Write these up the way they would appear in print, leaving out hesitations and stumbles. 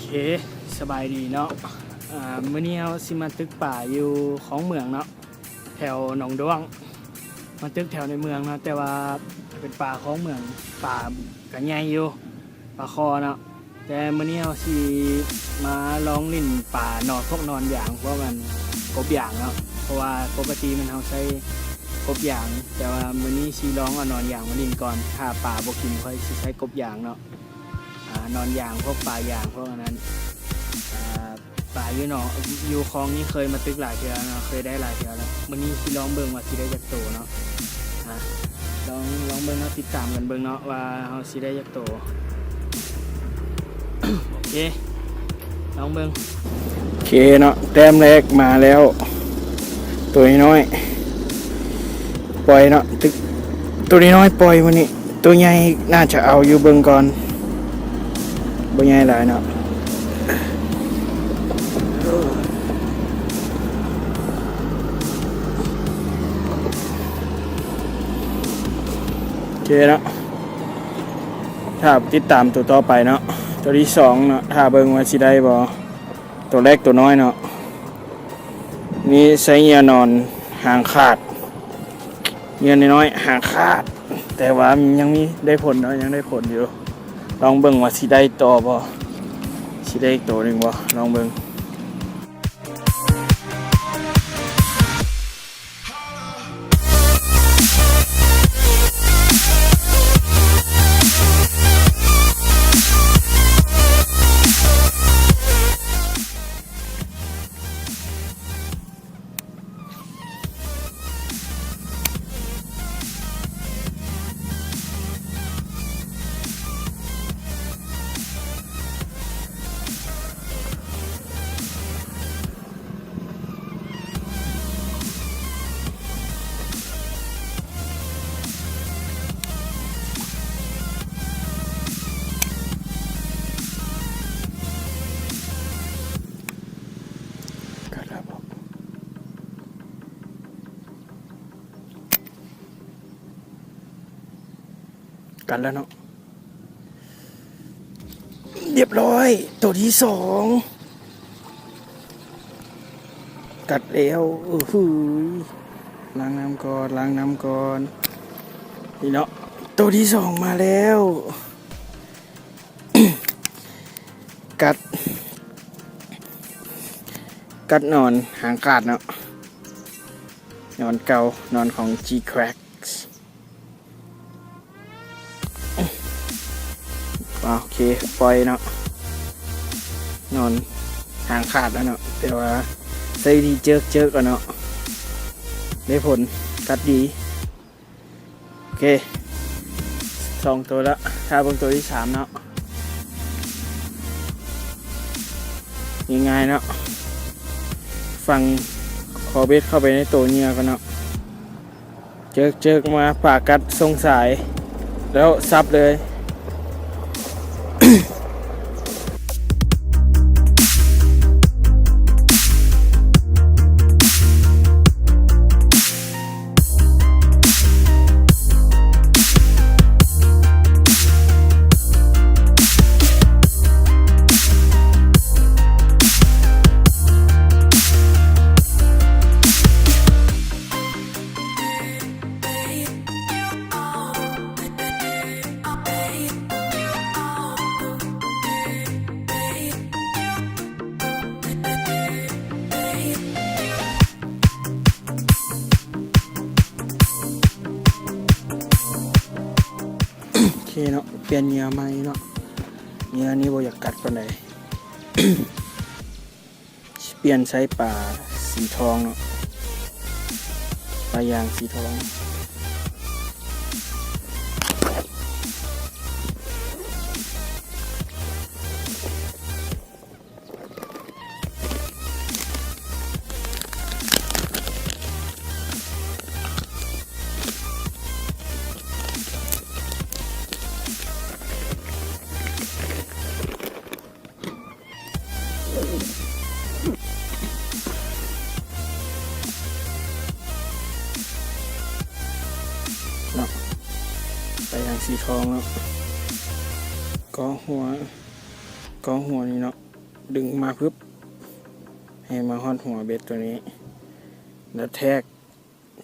เคสบายดีเนาะมื้อนี้เราสิมาตึกป่าอยู่ของเมืองเนาะแถวหนองด้วงมาตึกแถวในเมืองเนาะแต่ว่าเป็นป่าของเมืองป่าก็ใหญ่อยู่ป่าคอเนาะแต่มื้อนี้เราสิมาลองลิ่นป่านอนพวกนอนอย่างเพราะมันกบอย่างเนาะเพราะว่าปกติมันเราใช้กบอย่างแต่ว่ามื้อนี้สิลองเอานอนอย่างมาลิ่นก่อนถ้าป่าบ่กินค่อยสิใช้กบอย่างเนาะนอนอย่างพวกปลาอย่างพวกนั้นปลาอยู่เนาะอยู่คลองนี้เคยมาตึกหลายเทื่อเนาะเคยได้หลายเทื่อแล้ววันนี้สิลองเบิ่งว่าสิได้จักโตเนาะลองเบิ่งเนาะติดตามกันเบิ่งเนาะว่าเฮาสิได้จักโต โอเคลองเบิ่งโอเคเนาะแต้มแรกมาแล้วตัวน้อยปล่อยเนาะตึกตัวน้อยปล่อยวันนี้ตัวใหญ่น่าจะเอาอยู่เบิ่งก่อนบ่ใหญ่หลายเนาะโอเคเนาะถ้าติดตามตัวต่อไปเนาะตัวที่สองเนาะถ้าเบิ่งว่าสิได้บ่ตัวแรกตัวน้อยเนาะนี่ใส่เหยื่อนอนหางขาดเหยื่อน้อยหางขาดแต่ว่ายังมีได้ผลเนาะยังได้ผลอยู่ลองเบิ่งว่าสิได้ต่อบ่สิได้อีกตัวหนึ่งบ่ลองเบิ่งกันแล้วเนาะเรียบร้อยตัวที่สองกัดแล้วล้างน้ำก่อนนี่เนาะตัวที่สองมาแล้ว กัดนอนหางขาดเนาะนอนเก่านอนของ G-Crackโอเคปล่อยเนาะนอนหางขาดแล้วเนาะแต่ว่าใส่ดีเจิกก่อนเนาะได้ผลกัดดีโอเคสองตัวแล้วถ้าเบิ่งตัวที่สามเนาะง่ายๆเนาะฟังคอเบ็ดเข้าไปในตัวเหยื่อกันเนาะเจิกมาปากกัดทรงสายแล้วซับเลยโอเคเนาะเปลี่ยนเหยื่อใหม่เนาะเหยื่อนี้บ่อยากกัดปานใด เปลี่ยนใช้ปลาสีทองเนาะปลายางสีทองเนาะปลายางสีทองเนาะกองหัวนี่เนาะ ดึงมาปึ๊บให้มาฮอดหัวเบ็ดตัวนี้แล้วแทก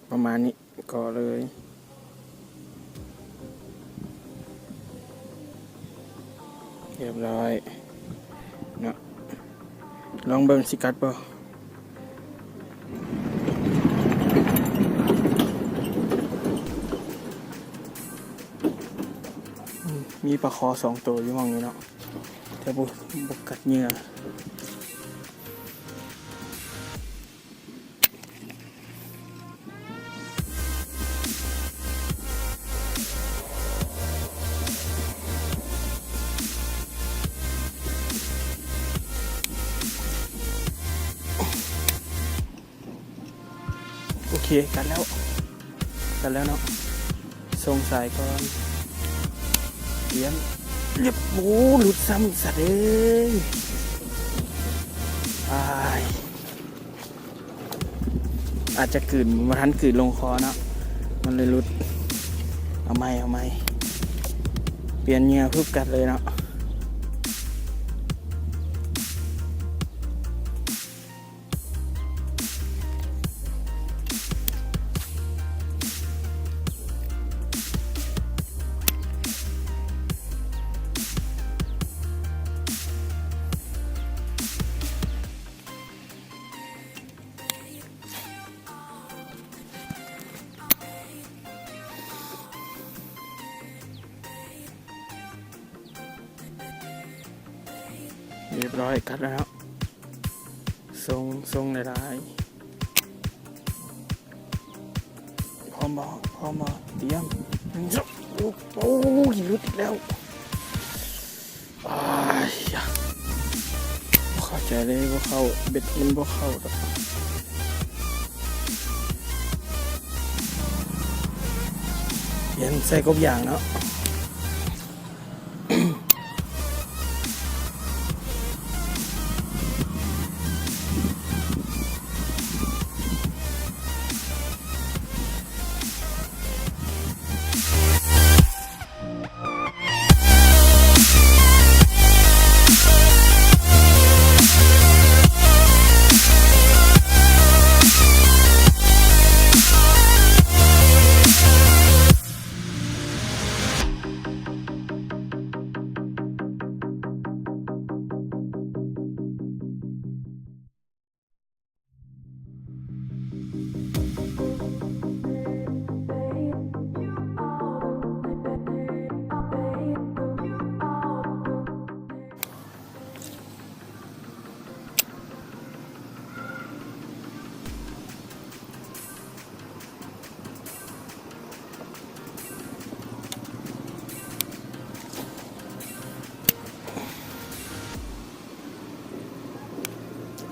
ประมาณนี้ก็เลยเรียบร้อยเนาะลองเบิ่งสิกัดบ่มีปลาคอ2 ตัวอยู่มองนี้เนาะแต่บุกัดเหยื่อโอเคกันแล้วเนาะส่งสายก่อนเตรียมเรียบโอ้หลุดซ้ำสัตว์เอ้ยอาจจะกลืนมาทันกลืนลงคอเนาะมันเลยหลุดเอาไม่เปลี่ยนเหงื่อพึบกัดเลยเนาะเรียบร้อยกัดแล้วทรงหลายๆพร้อมบ่เตรียมโอ้ยหลุดอีกแล้วเข้าใจเลยว่าเข้าเบ็ดมันบ่เข้าดอกเปลี่ยนใส่กบอย่างเนาะ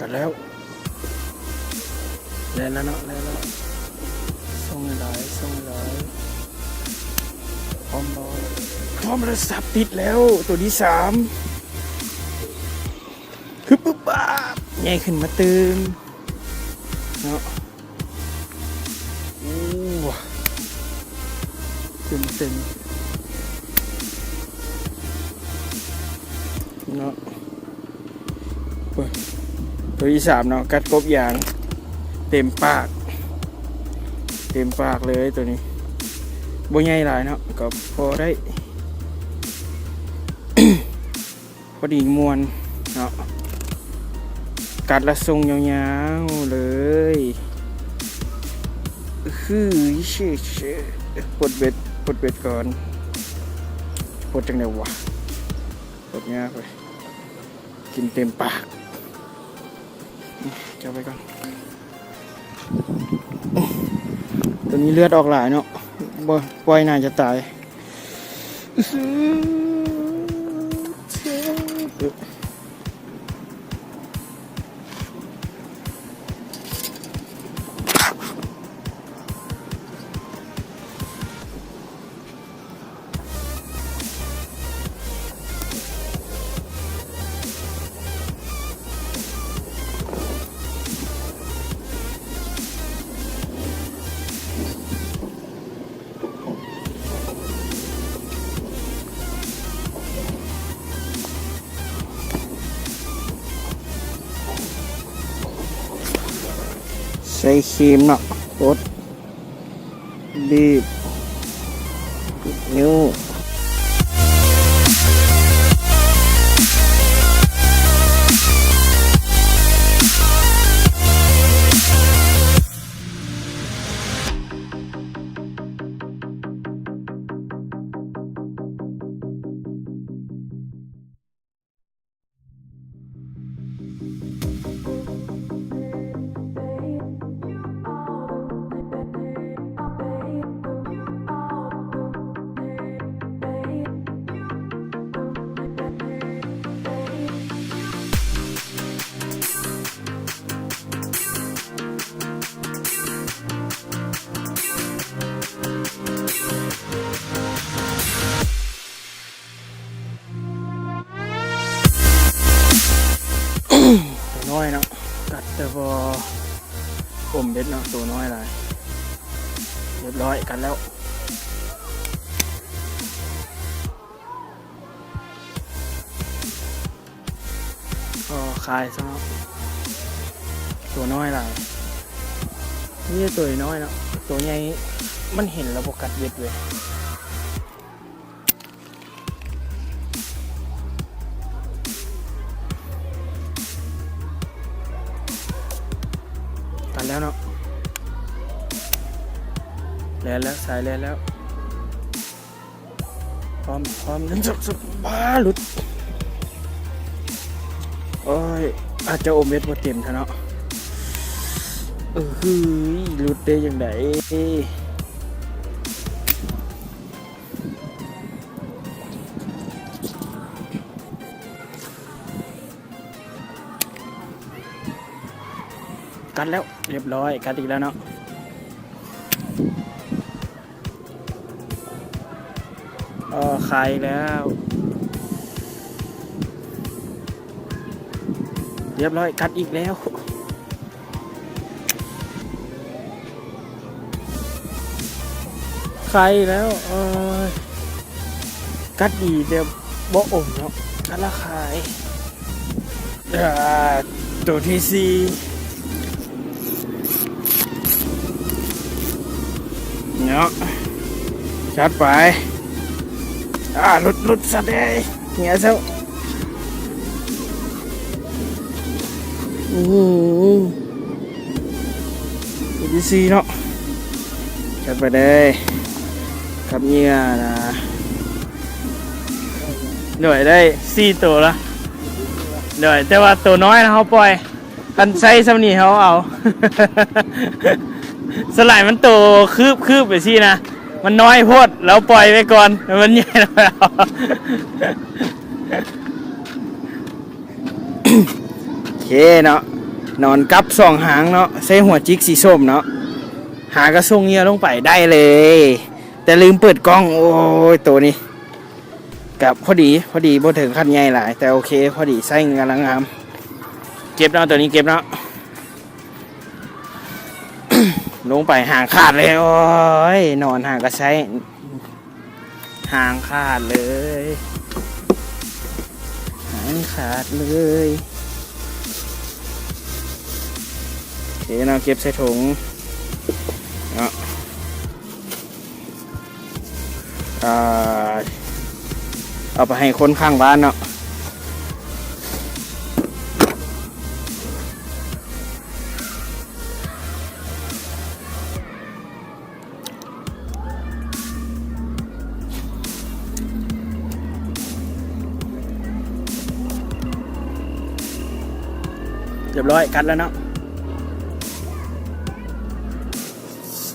กัดแล้วเนาะส่งหลายพร้อมแล้วสับติดแล้วตัวที่3คือปุ๊บป๊าบใหญ่ขึ้นมาตึงเนาะตึงเนาะตัวที่3เนาะกัดกบยางเต็มปากเลยตัวนี้บ่ใหญ่หลายเนาะก็พอได้ พอดีมวนเนาะกัดละทรงยาวๆเลยคือปลดเบ็ดก่อนปลดจังได๋วะปลดเงี้ยไปกินเต็มปากจะไปก่อนตัวนี้เลือดออกหลายเนาะบ่ปล่อยน่าจะตาย ใส่ครีมเนาะกดบีบนิ้วตัวน้อยเนาะกัดแต่พออมเบ็ดเนาะตัวน้อยเลยเรียบร้อยกันแล้วก็คลายซะเนาะตัวน้อยเลยนี่ตัวน้อยเนาะตัวใหญ่มันเห็นแล้วบกัดเบ็ดเว้ยกันแล้วเนาะแล้วสายแล้วพร้อมนั่นสุดบ้าหลุดโอ้ยอาจจะอมเม็ดบ่เต็มเถอะเนาะหลุดได้ยังไงกัดแล้วเรียบร้อยกัดอีกแล้วเนาะคลายแล้วเรียบร้อยกัดอีกแล้วคลายแล้วกัดดีเดี๋ยวบ่อมเนาะกัดละคลายตัวที่สี่เนาะชัดไปหลุดสัตว์เลยเหี้ยเซาตัวที่สี่เนาะชัดไปเลยกับเงี้ยนะหน่วยได้4ตัวละหน่วยแต่ว่าตัวน้อยนะเขาปล่อยกันใช้สำนีเขาเอา สลายมันโตคืบไปสินะมันน้อยโพดแล้วปล่อยไปก่อนมันใหญ่แล้ว โอเคเนาะนอนกับ2 หางเนาะใส่หัวจิกสีส้มเนาะหากระส่งเงี้ยลงไปได้เลยแต่ลืมเปิดกล้องโอ้ยตัวนี้กับพอดีบ่ถึงขั้นใหญ่หลายแต่โอเคพอดีใส่กำลังงามเก็บเนาะตัวนี้เก็บเนาะ ลงไปห่างขาดเลยโอ้ยนอนห่างก็ใช้ห่างขาดเลยห่างขาดเลยโอเคเราเก็บใส่ถุงเนาะเอาไปให้คนข้างบ้านเนาะเรียบร้อยกัดแล้วเนาะ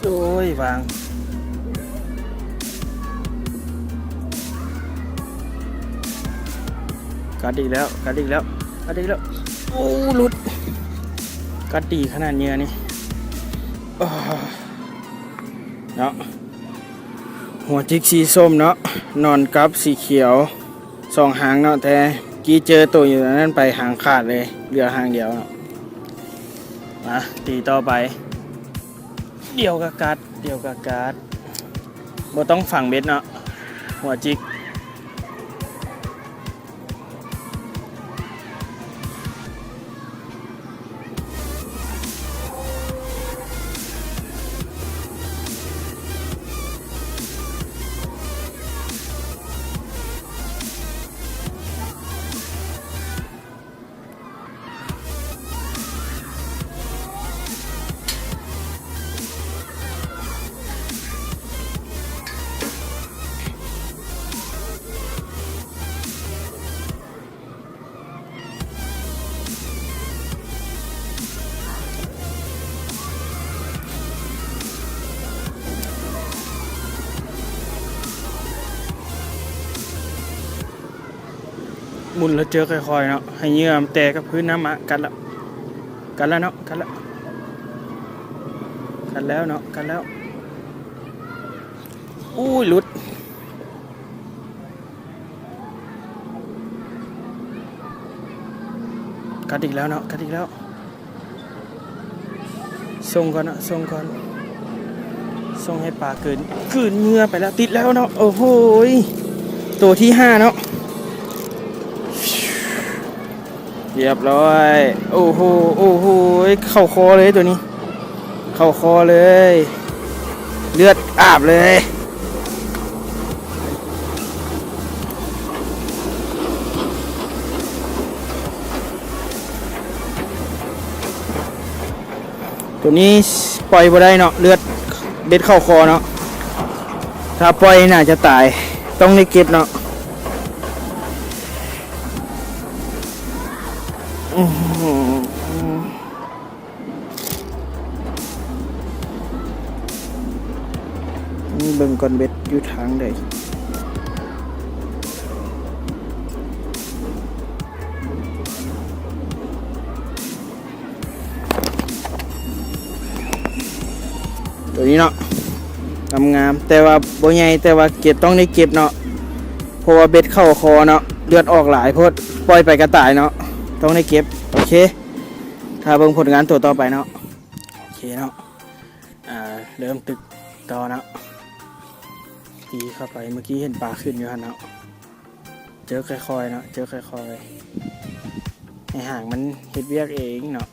โอ้ยวางกัดอีกแล้วโอ้หลุดกัดดีขนาดเนี้ยนี่เนาะหัวจิกสีส้มเนาะนอนกับสีเขียว2 หางเนาะแต่กี้เจอตัวอยู่นั้นไปหางขาดเลยเหลือหางเดียวเนาะมาตีต่อไปเดี่ยวกับกัดบ่ต้องฝังเบ็ดเนาะหัวจิก หมุนแล้วเจอค่อยๆเนาะให้เหยื่อมันแตกกับพื้นน้ำมะกันแล้วเนาะกันแล้วเนาะกันแล้วอุ้ยหลุดกัดอีกแล้วเนาะกัดอีกแล้วส่งก่อนเนาะส่งให้ปลาเกินเหงื่อไปแล้วติดแล้วเนาะโอ้โหตัวที่5เนาะเรียบร้อยโอ้โหเข้าคอเลยตัวนี้เข้าคอเลยเลือดอาบเลยตัวนี้ปล่อยบ่ได้เนาะเลือดเบ็ดเข้าคอเนาะถ้าปล่อยน่าจะตายต้องได้เก็บเนาะนี่เบิ่งก่อนเบ็ดอยู่ทางใดตัวนี้เนาะงามแต่ว่าบ่ใหญ่แต่ว่าเก็บต้องได้เก็บเนาะเพราะว่าเบ็ดเข้าคอเนาะเลือดออกหลายเพราะปล่อยไปกระต่ายเนาะต้องได้เก็บโอเคถ้าเบิ่งผลงานตัวต่อไปเนาะโอเคเนาะเริ่มตึกต่อเนาะตีเข้าไปเมื่อกี้เห็นปลาขึ้นอยู่ฮะเนาะเจอค่อยๆเนาะเจอค่อยๆให้ห่างมันเฮ็ดเวียกเองเนาะ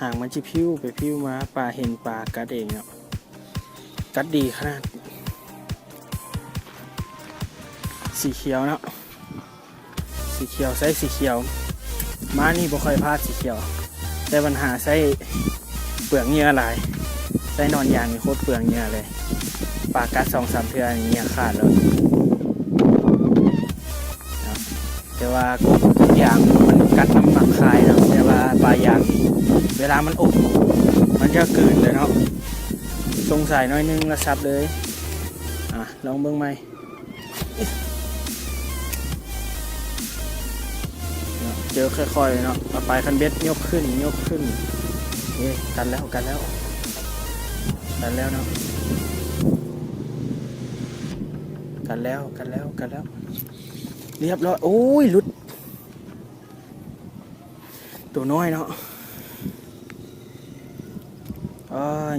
ห่างมันจะพิ้วไปพิ้วมาปลาเห็นปลากัดเองเนาะกัดดีขนาดสีเขียวเนาะสีเขียวใส่สีเขียวมานี่บ่ค่อยพลาดสีเขียวแต่ปัญหาใส่เปลือกเหงื่อหลายใส่นอนยางนี่โคตรเปลือกเหงื่อเลยปลากัด2-3 เทื่อเหงื่อขาดแล้วแต่ว่ายางมันกัดน้ำหนักคายเนาะแต่ว่าปลายางเวลามันอบมันจะกลืนเลยเนาะสงสัยน้อยนึงแล้วซับเลยลองเบิ่งไหมเจอค่อยๆเนาะเอาปลายคันเบ็ดยกขึ้นกันแล้วเนาะกันแล้วเรียบร้อยโอ้ยหลุดตัวน้อยเนาะ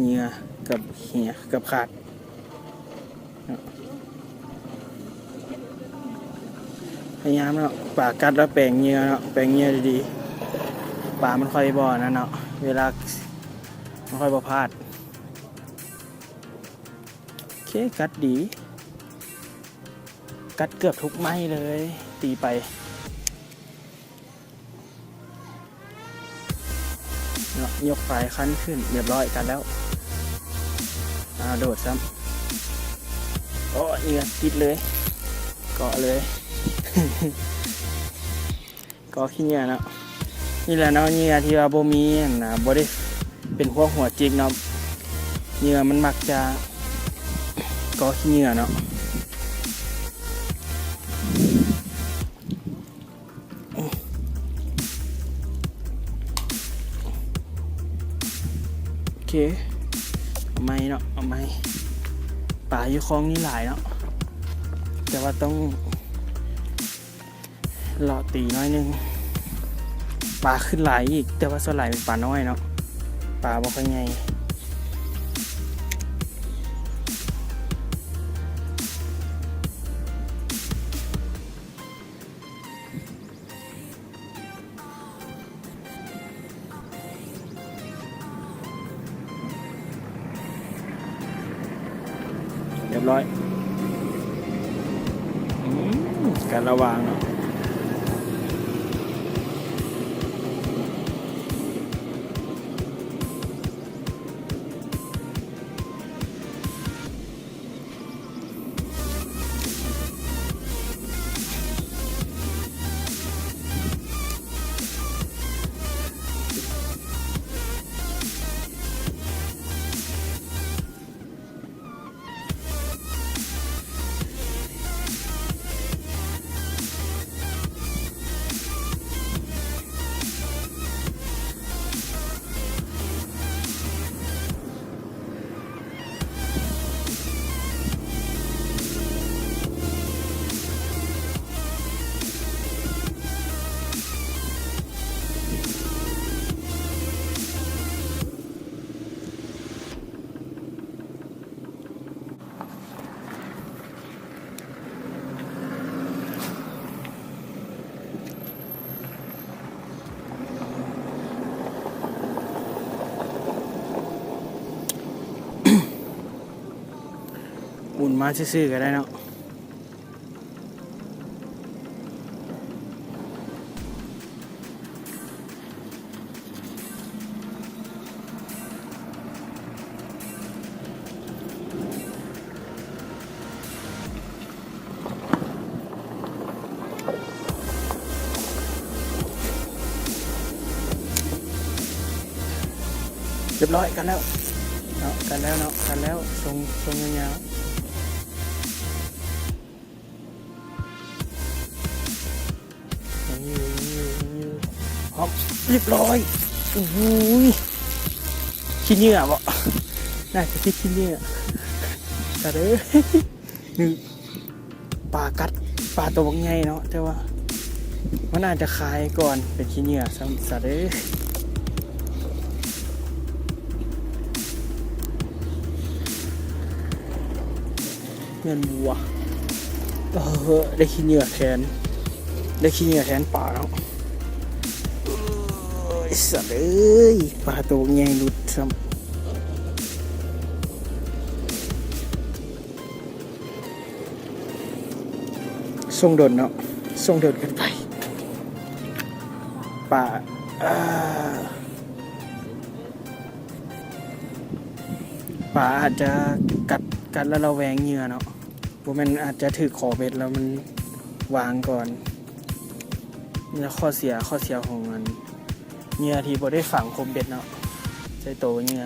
เหงื่อกับเหี้ยกับขาดพยายามเนาะปลากัดแล้วแปลงเหงื่อเนาะแปลงเหงื่อดีๆปลามันค่อยบ่อนะเนาะเวลามันค่อยบ่พลาดโอเคกัดดีกัดเกือบทุกไม้เลยตีไปเนาะยกปลายคันขึ้นเรียบร้อยกันแล้วโดดซ้ำเหงื่อติดเลยเกาะเลย ก็ขี้เหงื่อเนาะนี่แหละเนาะเหงื่อที่ว่าบ่มีนะบ่ได้เป็นพวกหัวจิกเนาะเหงื่อมันมักจะก็ขี้เหงื่อเนาะโอเคเอาไม้เนาะเอาไม้ปลาอยู่คลองนี่หลายเนาะแต่ว่าต้องรอตีน้อยนึงปลาขึ้นหลายอีกแต่ว่าส่วนหลายเป็นปลาน้อยเนาะปลาบ่ค่อยใหญ่เรียบร้อยการระวังเนาะ นมาซื่อๆก็ได้เนาะเรียบร้อยกันแล้วเนาะกันแล้วเนาะกันแล้วทรงยาวๆยังอยู่พร้อมเรียบร้อยโอ้โหขี้เหงื่อบ่น่าจะติดขี้เหงื่อแต่เด้อนี่ปลากัดปลาตัวบักใหญ่เนาะแต่ว่ามันน่าจะคายก่อนเป็นขี้เหงื่อซะเด้อเงินบัวได้ขี้เหงื่อแทนปลาแล้วสัตว์เอ้ยปลาตัวใหญ่หลุดซ้ำส่งโดดเนาะส่งโดดกันไปปลาอาจจะกัดแล้วเราแหวงเหงื่อเนาะพวกมันอาจจะถือขอเบ็ดแล้วมันวางก่อนนี่ข้อเสียของมันเหงื่อที่บ่ได้ฝังคมเบ็ดเนาะใช้โตเหงื่อ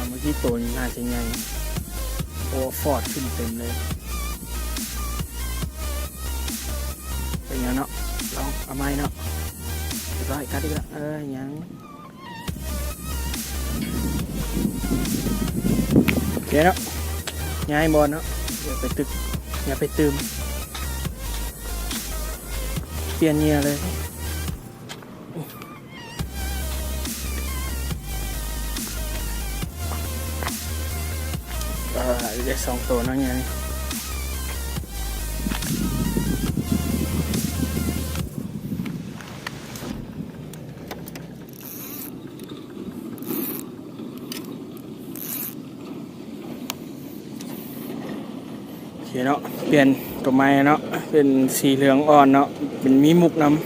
เมื่อกี้โตนี่น่าจะใหญ่โอ้ฟอดขึ้นเต็มเลยเป็นยังเนาะลองเอาไม้เนาะเรียบร้อยกัดอีกแล้วยังเดี๋ยวเนาะย้ายบอลเนาะอย่าไปตึกอย่าไปตืมเปลี่ยนเหงื่อเลยได้2 ตัวเนาะเนี่ยโอเคเนาะเปลี่ยนตัวไม้เนาะเป็นสีเหลืองอ่อนเนาะเป็นมีมุกน้ำ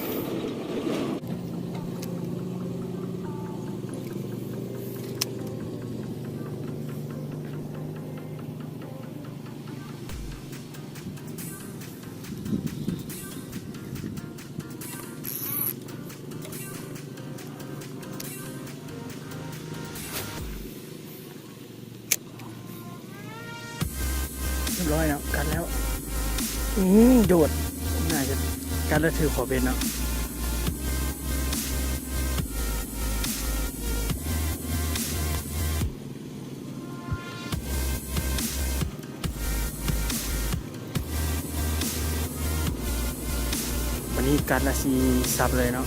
เรียบร้อยเนาะกันแล้วโดดน่าจะกันแล้วถือขอเบ็ดเนาะวันนี้กัดละสีซับเลยเนาะ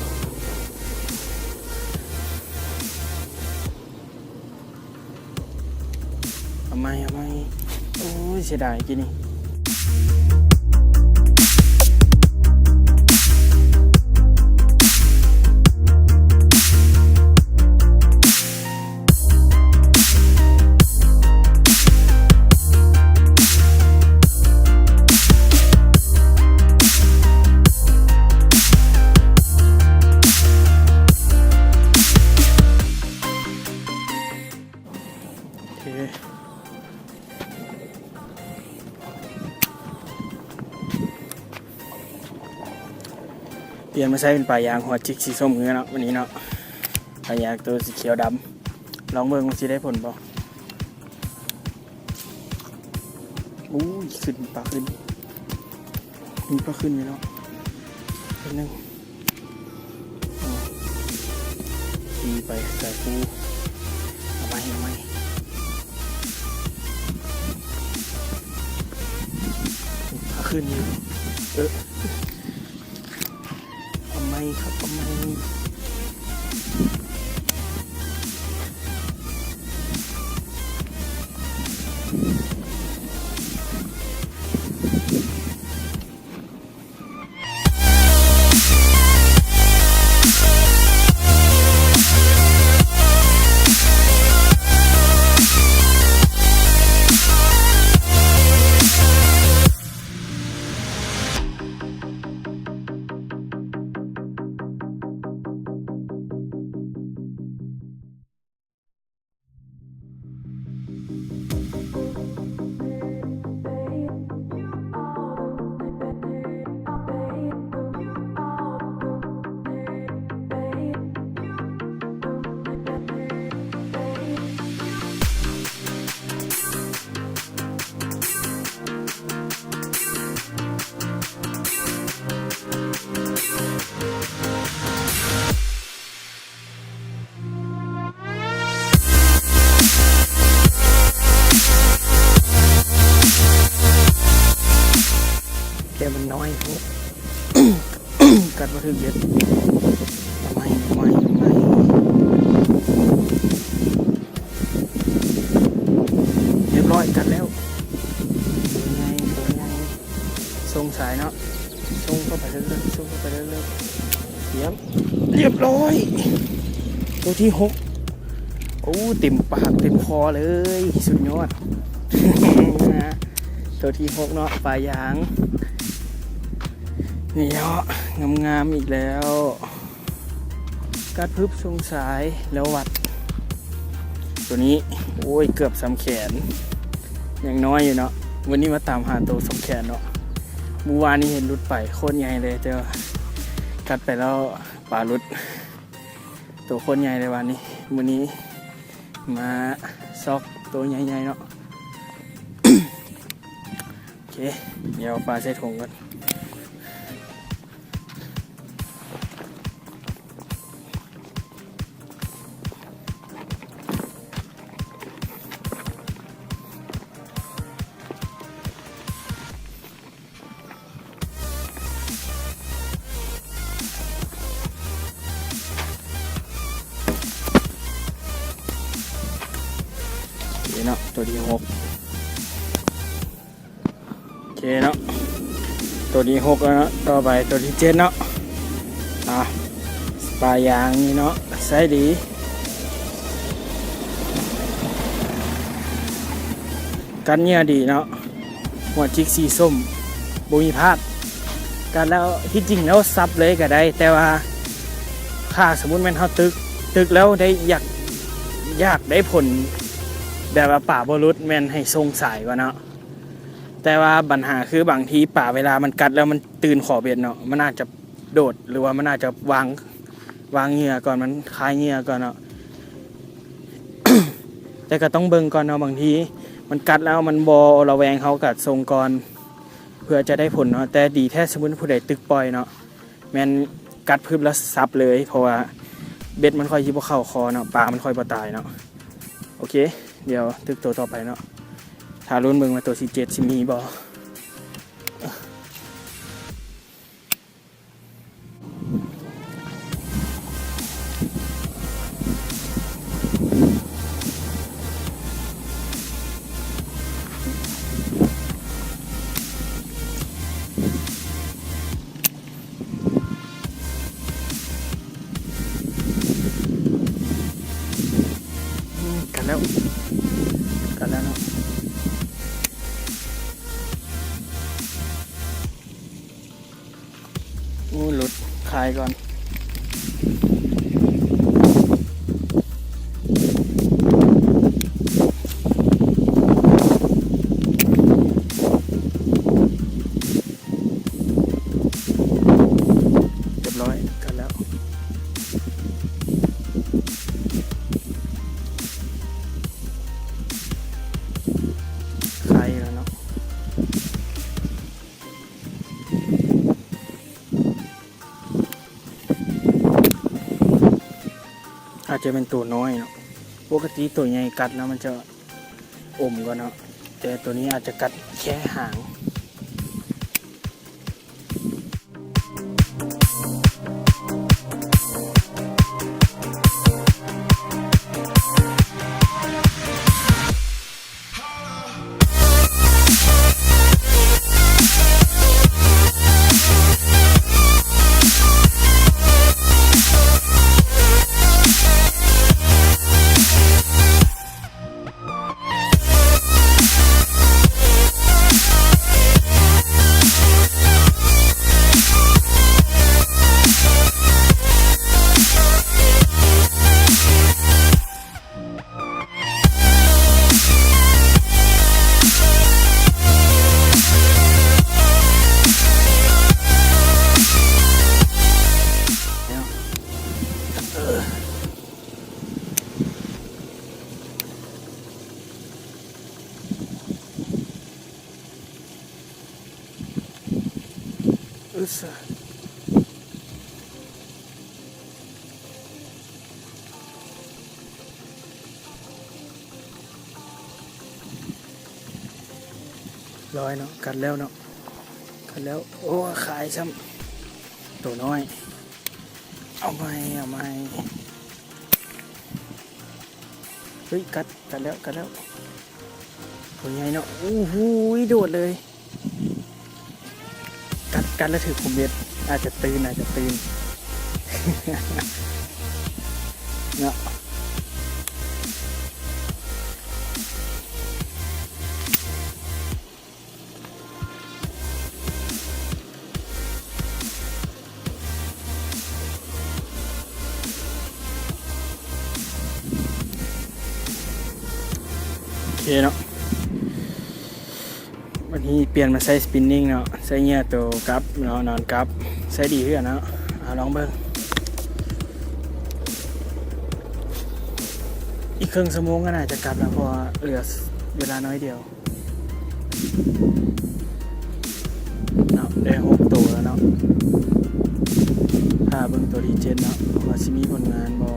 เอาไหมโอ้ยเสียดายกินนี่เปลี่ยนมาใช้เป็นปลายางหัวจิกสีส้มเงี้ยเนาะวันนี้เนาะปลายางตัวสีเขียวดำลองเบิ่งว่าสิได้ผลบ่อู้ยขึ้นปลาขึ้นมีปลาขึ้นอยู่เนาะเป็นนึงตีไปใส่ปูเอาไหมปลาขึ้นอยู่เอาไหมครับเอาไหม ถือเบ็ดไม่เรียบร้อยกันแล้วตัวใหญ่ส่งสายเนาะส่งเข้าไปเรื่อยๆส่งเข้าไปเรื่อยๆเรียบร้อยตัวที่6โอ้เต็มปากเต็มคอเลยสุดยอด ตัวที่6เนาะปลายางนี่เนาะงามๆอีกแล้วกัดพึบทรงสายแล้ววัดตัวนี้โอ้ยเกือบซ้ำแขนอย่างน้อยอยู่เนาะวันนี้มาตามหาตัวซ้ำแขนเนาะเมื่อวานนี้เห็นรุดไปโคตรใหญ่เลยเจอกัดไปแล้วปลารุดตัวโคตรใหญ่เลยวันนี้มาซอกตัวใหญ่ๆเนาะ โอเคเดี๋ยวปลาใส่ถุงกันเนาะตัวที่6โอเคเนาะตัวที่6แล้วเนาะต่อไปตัวที่7เนาะปลายางนี่เนาะใส่ดีกันเนี่ยดีเนาะหัวจิกสีส้มบุญพลาดกันแล้วที่จริงแล้วซับเลยก็ได้แต่ว่าถ้าสมมุติแม่นเขาตึกแล้วได้อยากได้ผลแบบว่าป่าบรุษแม่นให้ทรงสายกว่าเนาะแต่ว่าปัญหาคือบางทีป่าเวลามันกัดแล้วมันตื่นขอเบ็ดเนาะมันอาจจะโดดหรือว่ามันอาจจะวางเหยื่อก่อนมันคลายเหยื่อก่อนเนาะ แต่ก็ต้องเบิ่งก่อนเนาะบางทีมันกัดแล้วมันบอระแวงเขากัดทรงก่อนเพื่อจะได้ผลเนาะแต่ดีแท้สมมุติผู้ใดตึกปล่อยเนาะแม่นกัดพึบแล้วซับเลยเพราะว่าเบ็ดมันค่อยยิบเข้าคอเนาะปลามันค่อยบ่ตายเนาะโอเคเดี๋ยวตึกตัวต่อไปเนาะถ้าลุ้นเบิ่งว่าตัวที่7สิมีบ่กันแล้วเนาะหลุดคลายก่อนเรียบร้อยกันแล้วคลายแล้วเนาะอาจจะเป็นตัวน้อยเนาะปกติตัวใหญ่กัดแล้วมันจะอมก่อนเนาะแต่ตัวนี้อาจจะกัดแค่หางร้อยเนาะกัดแล้วเนาะกัดแล้วโอ้ขายซ้ำตัวน้อย เอาไหมเฮ้ยกัดแล้วตัวใหญ่เนาะโอ้โหโดดเลยกัดแล้วถือผมเบ็ดอาจจะตื่น เนาะโอเคเนาะวันนี้เปลี่ยนมาใช้สปินนิ่งเนาะใช้เงี้ยตัวกับเนาะนอนกับใช้ดีเพื่อนเนาะลองเบิ่งอีกครึ่งชั่วโมงก็น่าจะกลับแล้วเพราะว่าเหลือเวลาน้อยเดียวเนาะได้6ตัวแล้วเนาะถ้าเบิ่งตัวดีเจนเนาะว่าสิมีผลงานบ่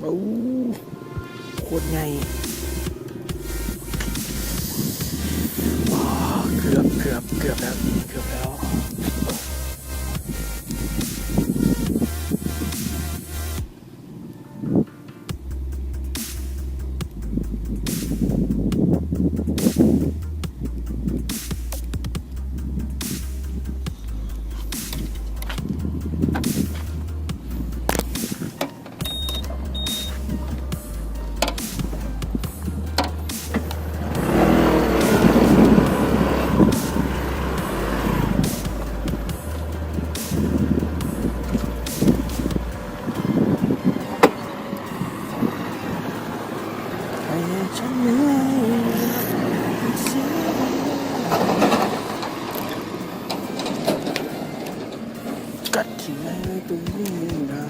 โอ้โคตรใหญ่ว้าเกือบแล้วเกือบแล้วฉันเหนื่อยกัดที่ไหนตัวนี้นะ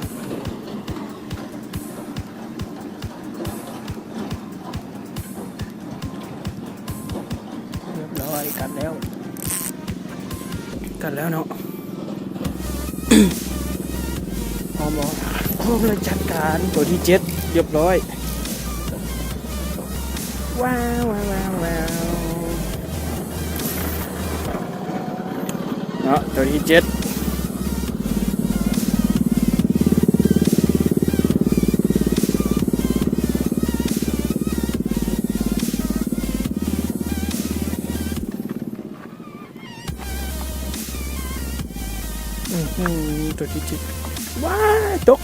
เรียบร้อยกัดแล้วเนาะ พร้อมเลยจัดการตัวที่7เรียบร้อยว้าวเนาะตัวที่7ตัวที่7ว้าวตก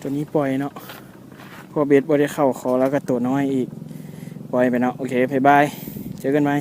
ตัวนี้ปล่อยเนาะพอเบ็ดบ่ได้เข้าคอแล้วก็ตัวน้อยอีกปล่อยไปเนาะโอเคบ๊ายบายเจอกันไหม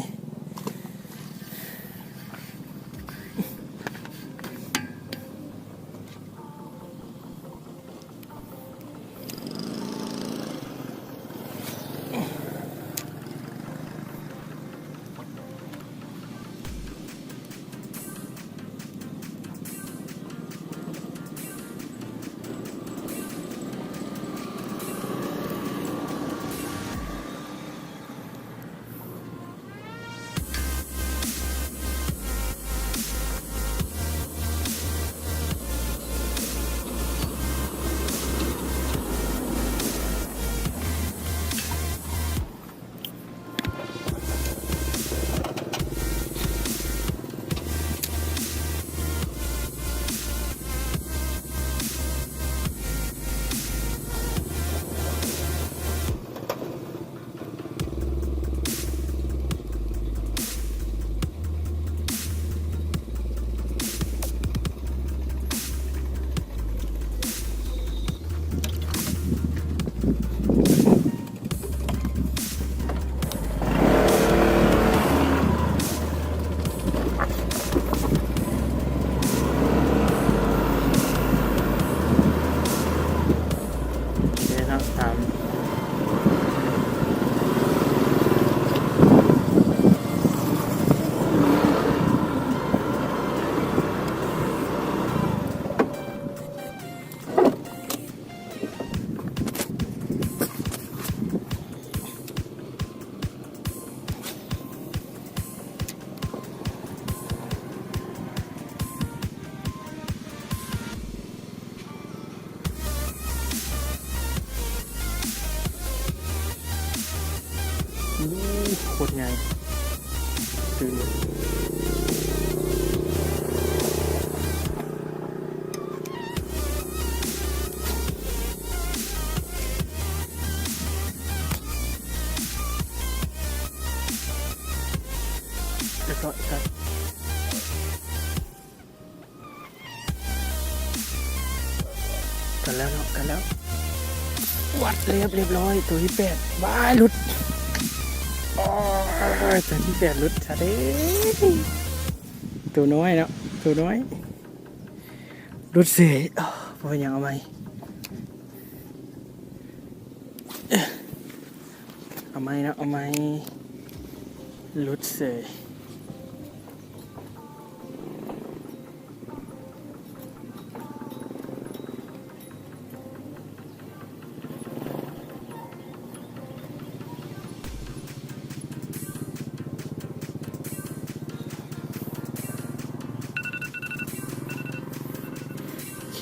ตามโคตรใหญ่ตื่นแล้วก็กันแล้วเนาะกันแล้ววัดเรียบร้อยตัวที่8บ้าหลุดตัวที่8หลุดซะเด้ตัวน้อยเนาะตัวน้อยหลุดเสียพอยังเอาไหมเอาไหมนะเอาไหมหลุดเสีย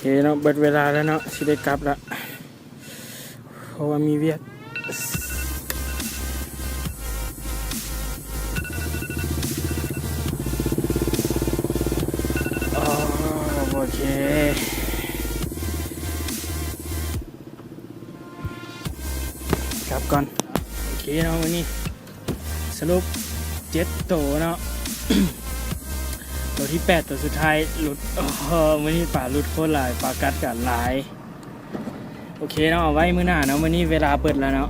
เนาะเบิดเวลาแล้วเนาะสิได้กลับละเพราะว่ามีเวียกอ๋อโอเคกลับก่อนโอเคเนาะวันนี้สรุป7โตเนาะ ตัวที่8ตัวสุดท้ายหลุดวันนี้ป่าหลุดโคตรหลายป่ากัดกันหลายโอเคเนาะเอาไว้มื้อหน้าเนาะวันนี้เวลาเปิดแล้วเนาะ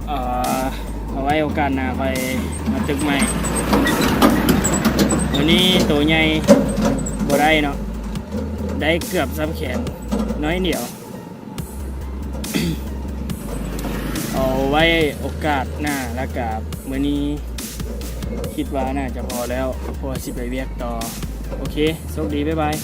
เอาไว้โอกาสหน้าไปมาตึกใหม่วันนี้ตัวใหญ่บ่ได้เนาะได้เกือบซ้ำแขนน้อยเดียว เอาไว้โอกาสหน้าแล้วกับมื้อนี้คิดว่าน่าจะพอแล้วพอสิไปเวียกต่อโอเคโชคดีบ๊ายบาย